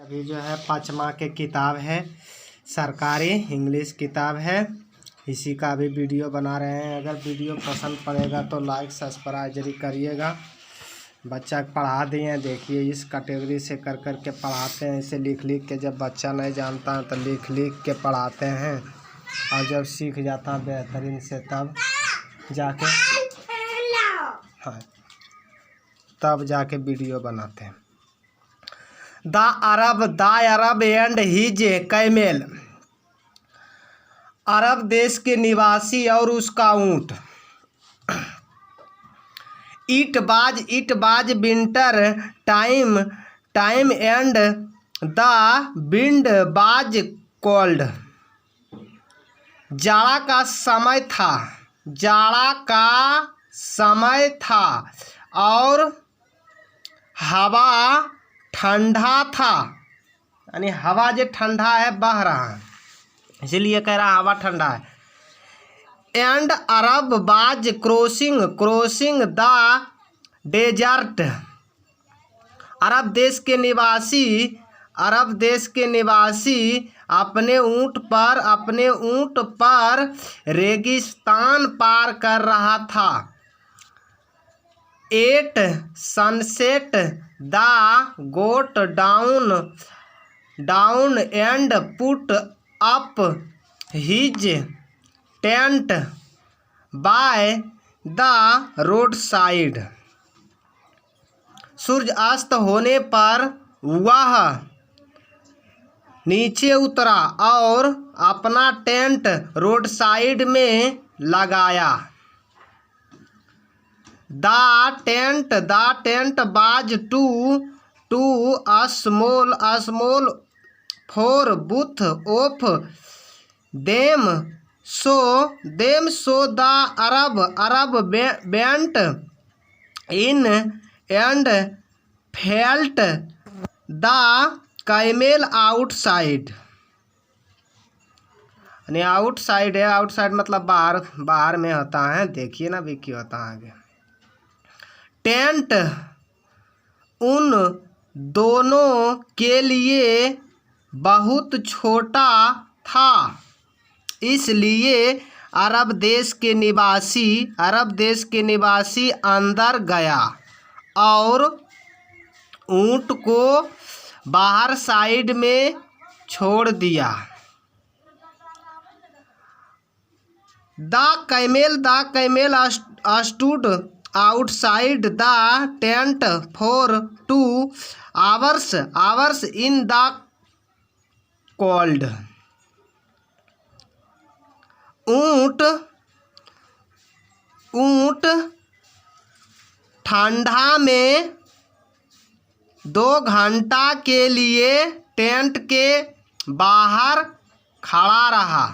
अभी जो है 5वां के किताब है, सरकारी इंग्लिश किताब है। इसी का भी वीडियो बना रहे हैं। अगर वीडियो पसंद पड़ेगा तो लाइक सब्सक्राइब जरूर करिएगा। बच्चा पढ़ा दिए हैं, देखिए इस कैटेगरी से कर कर के पढ़ाते हैं। इसे लिख लिख के, जब बच्चा नहीं जानता है तो लिख लिख के पढ़ाते हैं, और जब सीख जाता है बेहतरीन से तब जाके तब जाके वीडियो बनाते हैं। The Arab and his camel. अरब देश के निवासी और उसका ऊंट। It was winter time and the wind was cold. जाड़ा का समय था और हवा ठंडा था। यानी हवा जो ठंडा है, बह रहा है, इसलिए कह रहा हवा ठंडा है। एंड अरब बाज क्रॉसिंग द डेजर्ट। अरब देश के निवासी अपने ऊंट पर रेगिस्तान पार कर रहा था। At sunset the got down and put up his tent by the road side. सूर्य अस्त होने पर वह नीचे उतरा और अपना टेंट रोड साइड में लगाया। The tent was too a small for both of them so the Arab went in and felt the camel outside. यानी आउटसाइड है, आउटसाइड मतलब बाहर में होता है। देखिए ना भी क्या होता है आगे। टेंट उन दोनों के लिए बहुत छोटा था, इसलिए अरब देश के निवासी अंदर गया और ऊंट को बाहर साइड में छोड़ दिया। The camel stood outside the tent for 2 hours in the cold। ऊंट ठंडा में 2 घंटा के लिए टेंट के बाहर खड़ा रहा।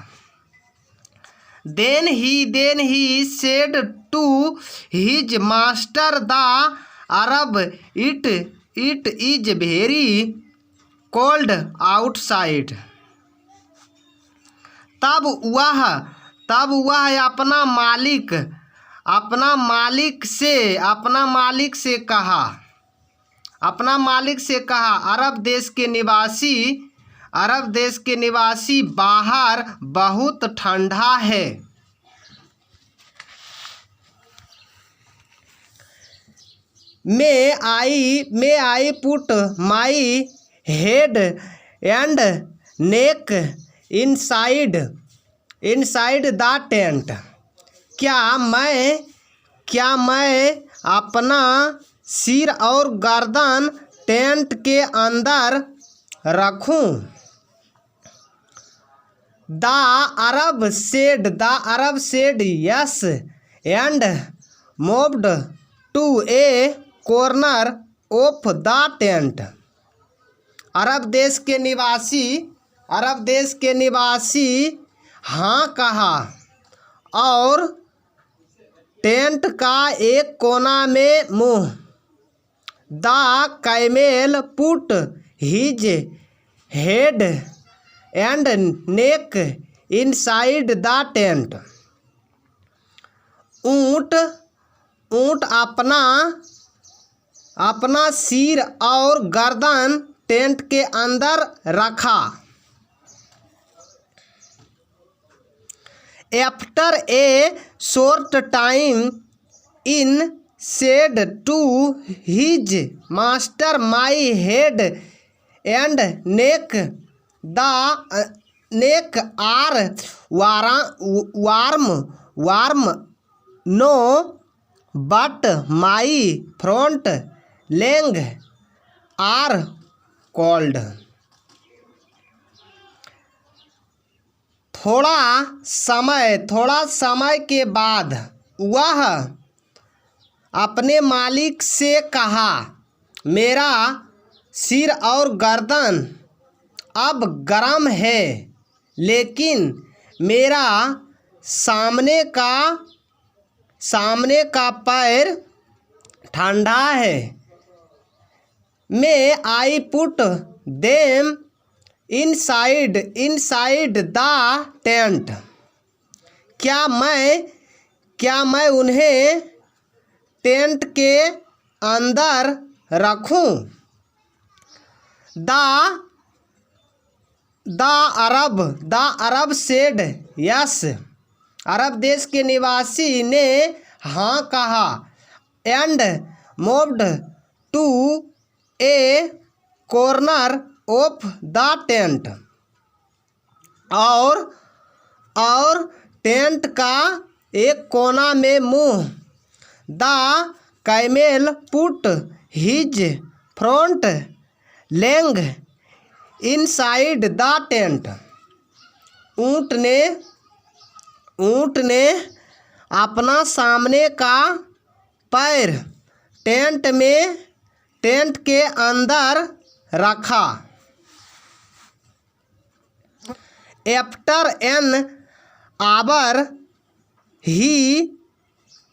Then he said to his master the Arab, it is very cold outside। तब वह अपना मालिक से कहा अरब देश के निवासी बाहर बहुत ठंडा है। May I put my head and neck inside the tent। क्या मैं अपना सिर और गर्दन टेंट के अंदर रखूं? The Arab said yes and moved to a corner of the tent। अरब देश के निवासी हाँ कहा और टेंट का एक कोना में मुँह। The camel put his head and neck inside the tent. ऊंट अपना सिर और गर्दन टेंट के अंदर रखा। After a short time in said to his master my head and neck are warm no but my front leg are cold. थोड़ा समय के बाद वह अपने मालिक से कहा, मेरा सिर और गर्दन अब गर्म है, लेकिन मेरा सामने का पैर ठंडा है। May I put them inside the tent. क्या मैं उन्हें टेंट के अंदर रखूं? The Arab said yes. अरब देश के निवासी ने हाँ कहा। And moved to a corner of the tent. और टेंट का एक कोना में मुँह। The camel put his front leg inside the tent. ऊँट ने अपना सामने का पैर टेंट के अंदर रखा। After an hour he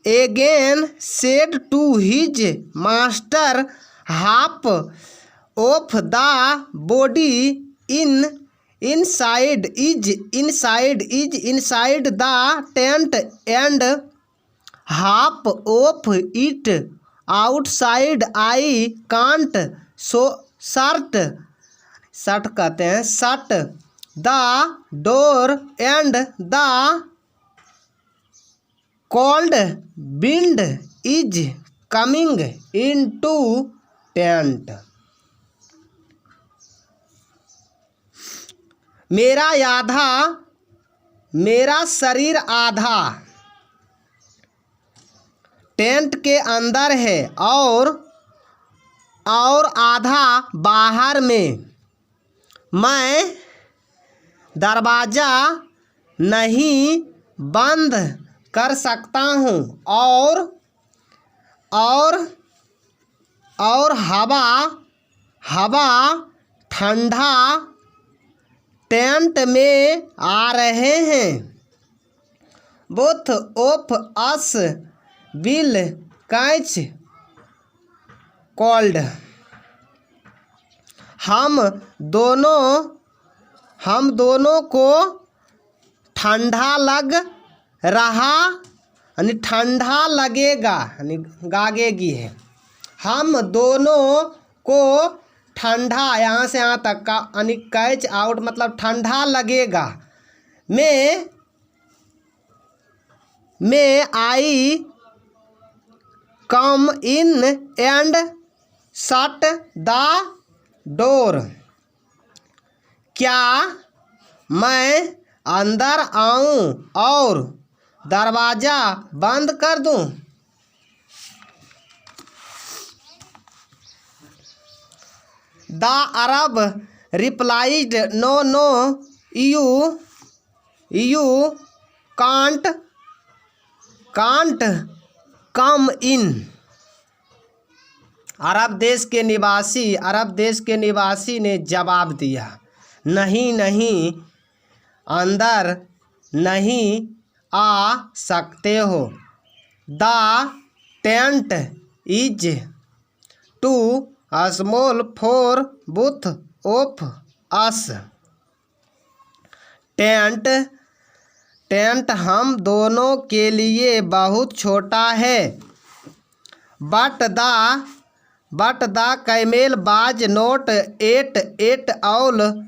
again said to his master, half of the body inside the tent and half of it outside. I can't shut the door and the cold wind is coming into tent. मेरा शरीर आधा tent के अंदर है और आधा बाहर में। मैं दरवाज़ा नहीं बंद कर सकता हूँ और हवा ठंडा टेंट में आ रहे हैं। Both of us will catch cold. हम दोनों को ठंडा लग रहा यानी ठंडा लगेगा यानी गागेगी है। हम दोनों को ठंडा यहाँ से यहाँ तक का यानी कैच आउट मतलब ठंडा लगेगा। May I come in and shut the door. क्या मैं अंदर आऊँ और दरवाज़ा बंद कर दूँ? The Arab replied, no you can't come in. अरब देश के निवासी ने जवाब दिया, नहीं अंदर नहीं आ सकते हो। The tent is too small for both of us. Tent हम दोनों के लिए बहुत छोटा है। But the but the camel was not at all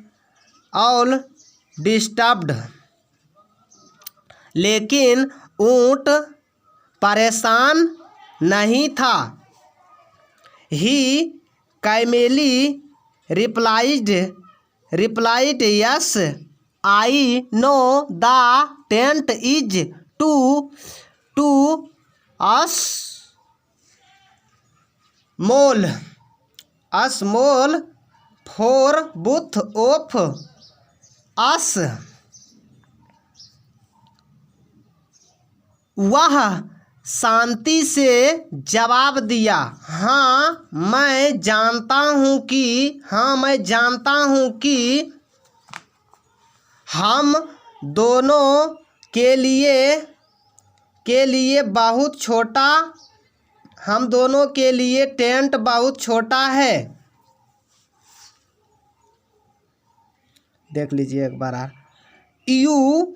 disturbed. लेकिन ऊँट परेशान नहीं था. He calmly replied, yes, I know the tent is too small for both of us. वह शांति से जवाब दिया, हाँ मैं जानता हूँ कि हम दोनों के लिए बहुत छोटा, हम दोनों के लिए टेंट बहुत छोटा है. देख लीजिए एक बार. You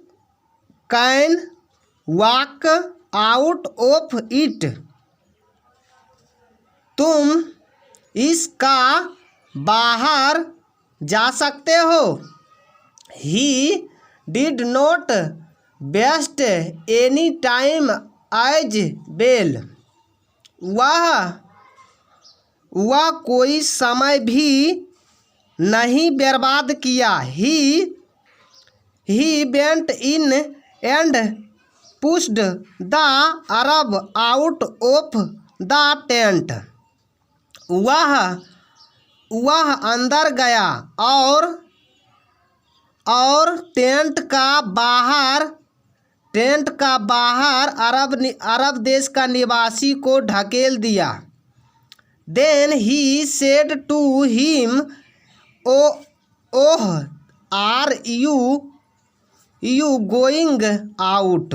can walk out of it. तुम इसका बाहर जा सकते हो. He did not waste any time as well. वह कोई समय भी नहीं बर्बाद किया. He went in and pushed the Arab out of the tent. वह अंदर गया और टेंट का बाहर अरब देश का निवासी को ढकेल दिया. Then he said to him, oh, are you going out?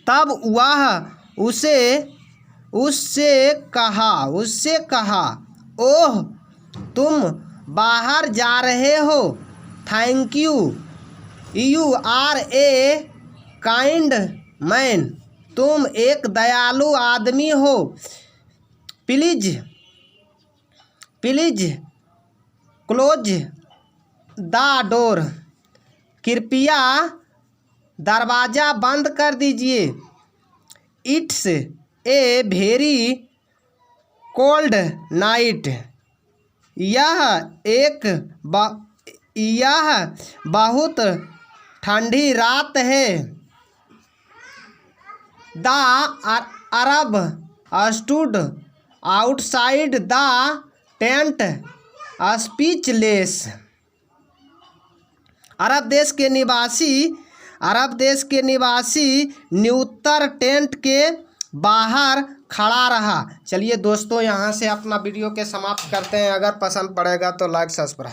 तब वह उससे कहा, ओह तुम बाहर जा रहे हो. Thank you, you are a kind man. तुम एक दयालु आदमी हो. Please close the door. कृपया दरवाज़ा बंद कर दीजिए. It's a very cold night. यह बहुत ठंडी रात है. The Arab stood outside the tent speechless. अरब देश के निवासी न्यूत्तर टेंट के बाहर खड़ा रहा. चलिए दोस्तों, यहाँ से अपना वीडियो के समाप्त करते हैं. अगर पसंद पड़ेगा तो लाइक सब्सक्राइब.